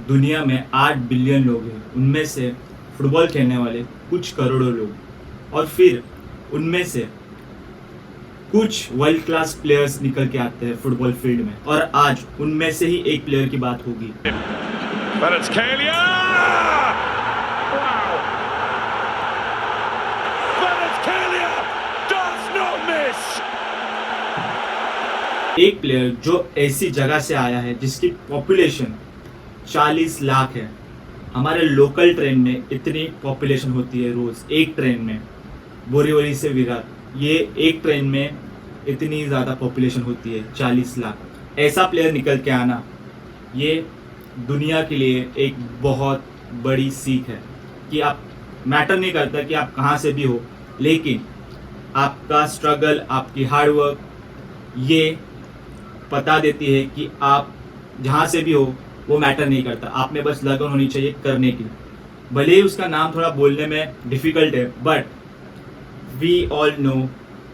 दुनिया में 8 बिलियन लोग हैं, उनमें से फुटबॉल खेलने वाले कुछ करोड़ों लोग, और फिर उनमें से कुछ वर्ल्ड क्लास प्लेयर्स निकल के आते हैं फुटबॉल फील्ड में, और आज उनमें से ही एक प्लेयर की बात होगी। Kvaratskhelia! Wow! Kvaratskhelia does not miss! एक प्लेयर जो ऐसी जगह से आया है जिसकी पॉपुलेशन 40 लाख है। हमारे लोकल ट्रेन में इतनी पॉपुलेशन होती है रोज, एक ट्रेन में बोरीवली से विरार, ये एक ट्रेन में इतनी ज़्यादा पॉपुलेशन होती है 40 लाख। ऐसा प्लेयर निकल के आना ये दुनिया के लिए एक बहुत बड़ी सीख है कि आप मैटर नहीं करता कि आप कहाँ से भी हो, लेकिन आपका स्ट्रगल, आपकी हार्डवर्क ये बता देती है कि आप जहाँ से भी हो वो मैटर नहीं करता, आप में बस लगन होनी चाहिए करने की। भले ही उसका नाम थोड़ा बोलने में डिफ़िकल्ट है, बट वी ऑल नो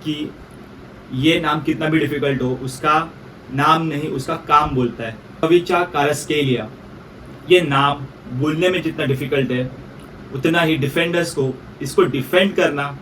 कि ये नाम कितना भी डिफ़िकल्ट हो, उसका नाम नहीं उसका काम बोलता है। पविचा क्वारात्स्केलिया, ये नाम बोलने में जितना डिफ़िकल्ट है उतना ही डिफेंडर्स को इसको डिफेंड करना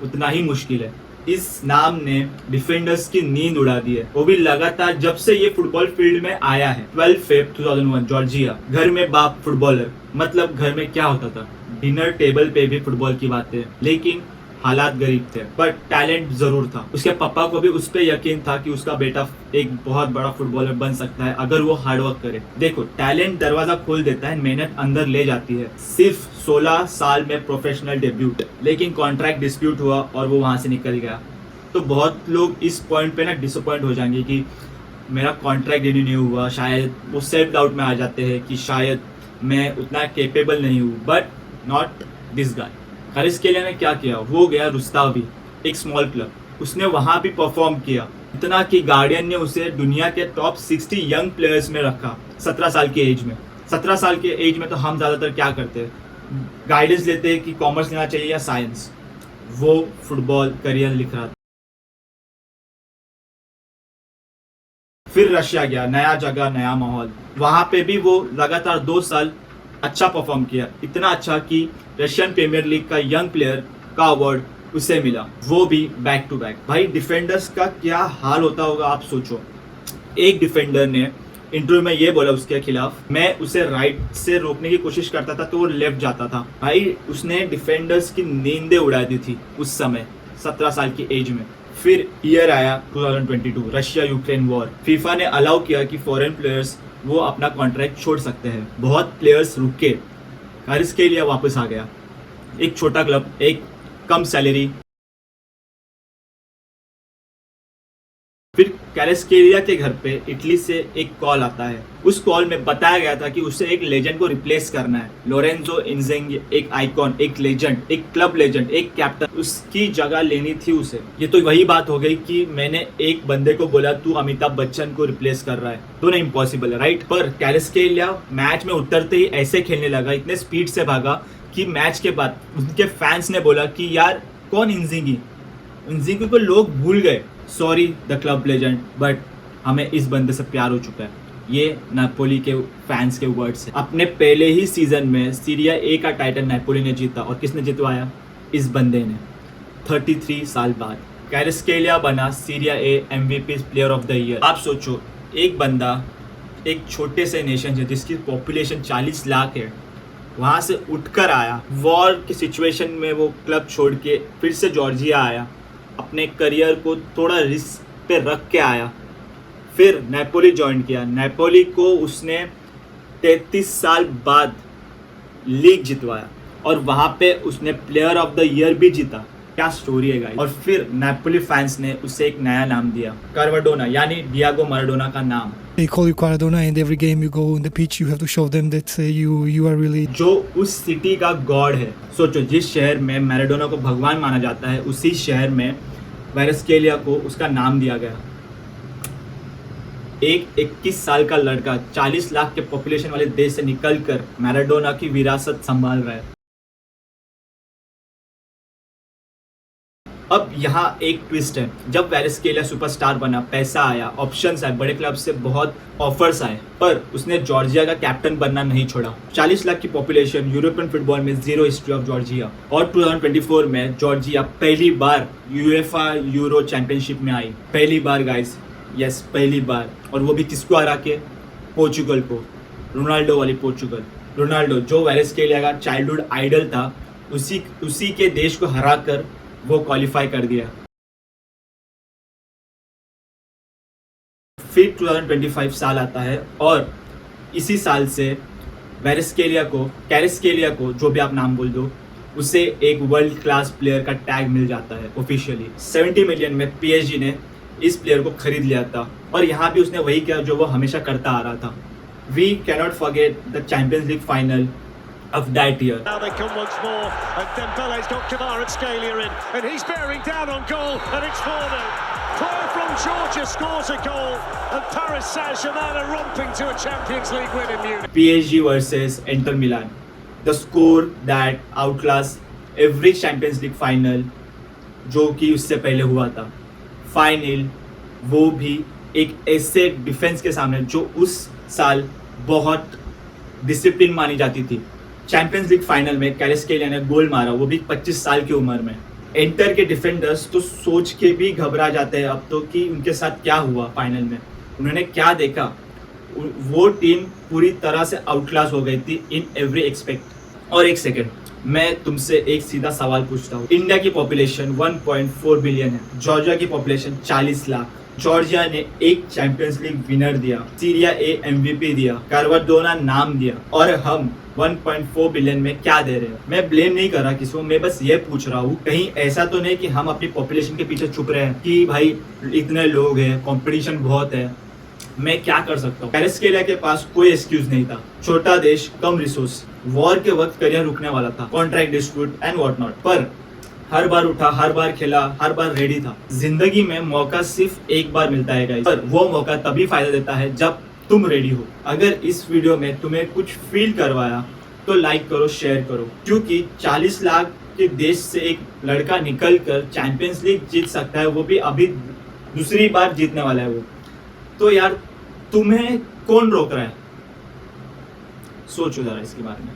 उतना ही मुश्किल है। इस नाम ने डिफेंडर्स की नींद उड़ा दी है, वो भी लगातार जब से ये फुटबॉल फील्ड में आया है। 12 फेब 2001 जॉर्जिया, घर में बाप फुटबॉलर, मतलब घर में क्या होता था, डिनर टेबल पे भी फुटबॉल की बातें, लेकिन हालात गरीब थे, पर टैलेंट जरूर था। उसके पापा को भी उस पर यकीन था कि उसका बेटा एक बहुत बड़ा फुटबॉलर बन सकता है अगर वो हार्डवर्क करे। देखो, टैलेंट दरवाजा खोल देता है, मेहनत अंदर ले जाती है। सिर्फ 16 साल में प्रोफेशनल डेब्यूट, लेकिन कॉन्ट्रैक्ट डिस्प्यूट हुआ और वो वहां से निकल गया। तो बहुत लोग इस पॉइंट पे ना डिसअपॉइंट हो जाएंगे कि मेरा कॉन्ट्रैक्ट रिन्यू नहीं हुआ, शायद वो सेल्फ डाउट में आ जाते हैं कि शायद मैं उतना केपेबल नहीं हूँ। But not this guy. Kvaratskhelia ने क्या किया, वो गया रुस्तावी, एक स्मॉल क्लब, उसने वहां भी परफॉर्म किया, इतना कि गार्डियन ने उसे दुनिया के टॉप 60 यंग प्लेयर्स में रखा 17 साल के एज में। 17 साल के एज में तो हम ज़्यादातर क्या करते हैं, गाइडेंस लेते हैं कि कॉमर्स लेना चाहिए या साइंस। वो फुटबॉल करियर लिख रहा था। फिर रशिया गया, नया जगह नया माहौल, वहां पे भी वो लगातार 2 साल अच्छा परफॉर्म किया, इतना अच्छा कि रशियन प्रीमियर लीग का यंग प्लेयर का अवार्ड उसे मिला, वो भी बैक टू बैक। भाई डिफेंडर्स का क्या हाल होता होगा आप सोचो। एक डिफेंडर ने इंटरव्यू में ये बोला उसके खिलाफ, मैं उसे राइट से रोकने की कोशिश करता था तो वो लेफ्ट जाता था। भाई उसने डिफेंडर्स की नींदें उड़ा दी थी उस समय 17 साल की एज में। फिर ईयर आया 2022, रशिया यूक्रेन वॉर। फीफा ने अलाउ किया कि फॉरेन प्लेयर्स वो अपना कॉन्ट्रैक्ट छोड़ सकते हैं। बहुत प्लेयर्स रुके, क्वारात्स्केलिया वापस आ गया, एक छोटा क्लब, एक कम सैलरी। फिर क्वारात्स्केलिया के घर पे इटली से एक कॉल आता है। उस कॉल में बताया गया था कि उसे एक लेजेंड को रिप्लेस करना है। लोरेंजो इंजेंगी, एक आइकॉन, एक लेजेंड, एक क्लब लेजेंड, एक कैप्टन, उसकी जगह लेनी थी उसे। ये तो वही बात हो गई कि मैंने एक बंदे को बोला तू अमिताभ बच्चन को रिप्लेस कर रहा है, तो नहीं इम्पॉसिबल है, राइट। पर क्वारात्स्केलिया मैच में उतरते ही ऐसे खेलने लगा, इतने स्पीड से भागा कि मैच के बाद उनके फैंस ने बोला कि यार कौन इंजेंगी, इंजेंगी को लोग भूल गए, sorry the club legend, but हमें इस बंदे से प्यार हो चुका है। ये नापोली के फैंस के वर्ड्स हैं। अपने पहले ही सीजन में सीरिया ए का टाइटल नापोली ने जीता, और किसने जितवाया, इस बंदे ने। 33 साल बाद क्वारात्स्केलिया बना Serie A MVP player of the year. आप सोचो, एक बंदा एक छोटे से नेशन है जिसकी पॉपुलेशन 40 लाख है, वहाँ से उठकर आया, वॉर की सिचुएशन में वो क्लब छोड़ के फिर से जॉर्जिया आया, अपने करियर को थोड़ा रिस्क पे रख के आया, फिर नेपोली ज्वाइन किया। नेपोली को उसने 33 साल बाद लीग जितवाया, और वहाँ पे उसने प्लेयर ऑफ द ईयर भी जीता। क्या स्टोरी है गाइस। और फिर नेपोली फैंस ने उसे एक नया नाम दिया, कार्वाडोना, यानी डियागो माराडोना का नाम। They call you Maradona, and every game you go on the pitch, you have to show them that you are really. जो उस सिटी का गॉड है। सोचो, जिस शहर में मैराडोना को भगवान माना जाता है, उसी शहर में क्वारात्स्केलिया को उसका नाम दिया गया। एक 21 साल का लड़का 40 लाख के पॉपुलेशन वाले देश से निकलकर मैराडोना की विरासत संभाल रहा है। अब यहाँ एक ट्विस्ट है, जब वेरेस्केलिया सुपरस्टार बना, पैसा आया, ऑप्शंस आए, बड़े क्लब से बहुत ऑफर्स आए, पर उसने जॉर्जिया का कैप्टन बनना नहीं छोड़ा। 40 लाख की पॉपुलेशन, यूरोपियन फुटबॉल में जीरो हिस्ट्री ऑफ जॉर्जिया, और 2024 में जॉर्जिया पहली बार यूएफा यूरो चैंपियनशिप में आई। पहली बार गाइस, यस पहली बार। और वो भी किसको हरा के? पोर्चुगल को, रोनाल्डो वाली पोर्चुगल। रोनाल्डो जो वेरेस्केलिया का चाइल्डहुड आइडल था, उसी के देश को हरा कर वो क्वालिफाई कर दिया। फिर 2025 साल आता है और इसी साल से कैरेस्केलिया को जो भी आप नाम बोल दो, उसे एक वर्ल्ड क्लास प्लेयर का टैग मिल जाता है ऑफिशियली। 70 मिलियन में पीएसजी ने इस प्लेयर को खरीद लिया था और यहाँ भी उसने वही किया जो वो हमेशा करता आ रहा था। We cannot forget the Champions League final of that year. Now they come once more, and Dembele's got Kvaratskhelia in, and he's bearing down on goal, and it's 4-0. Player from Georgia scores a goal, and Paris Saint-Germain are romping to a Champions League win in Munich. PSG versus Inter Milan, the score that outclassed every Champions League final जो कि उससे पहले हुआ था। 5-0, वो भी एक ऐसे डिफेंस के सामने जो उस साल बहुत डिसिप्लिन मानी जाती थी। चैंपियंस लीग फाइनल में कैरेस्केलिया ने गोल मारा, वो भी 25 साल की उम्र में। इंटर के डिफेंडर्स तो सोच के भी घबरा जाते हैं अब तो कि उनके साथ क्या हुआ फाइनल में, उन्होंने क्या देखा। वो टीम पूरी तरह से आउटक्लास हो गई थी इन एवरी एक्सपेक्ट। और एक सेकेंड, मैं तुमसे एक सीधा सवाल पूछता हूँ। इंडिया की पॉपुलेशन 1.4 बिलियन है, जॉर्जिया की पॉपुलेशन 40 लाख। जॉर्जिया ने एक चैंपियंस लीग विनर दिया, सीरिया ए एमवीपी दिया, कार्वाडोना नाम दिया, और हम 1.4 बिलियन में क्या दे रहे हैं। मैं ब्लेम नहीं कर रहा किसी को, मैं बस ये पूछ रहा हूँ कहीं ऐसा तो नहीं कि हम अपनी पॉपुलेशन के पीछे छुप रहे हैं कि भाई इतने लोग हैं, कंपटीशन बहुत है, मैं क्या कर सकता हूँ। कैरेस्केलिया के पास कोई एक्सक्यूज नहीं था, छोटा देश, कम रिसोर्स, वॉर के वक्त करियर रुकने वाला था, contract dispute and what not, पर हर बार उठा, हर बार खेला, हर बार रेडी था। जिंदगी में मौका सिर्फ एक बार मिलता है गाइस, पर वो मौका तभी फायदा देता है जब तुम रेडी हो। अगर इस वीडियो में तुम्हें कुछ फील करवाया तो लाइक करो, शेयर करो, क्योंकि 40 लाख के देश से एक लड़का निकल कर चैंपियंस लीग जीत सकता है, वो भी अभी दूसरी बार जीतने वाला है वो। तो यार तुम्हें कौन रोक रहा है? सोचो जरा इसके बारे में।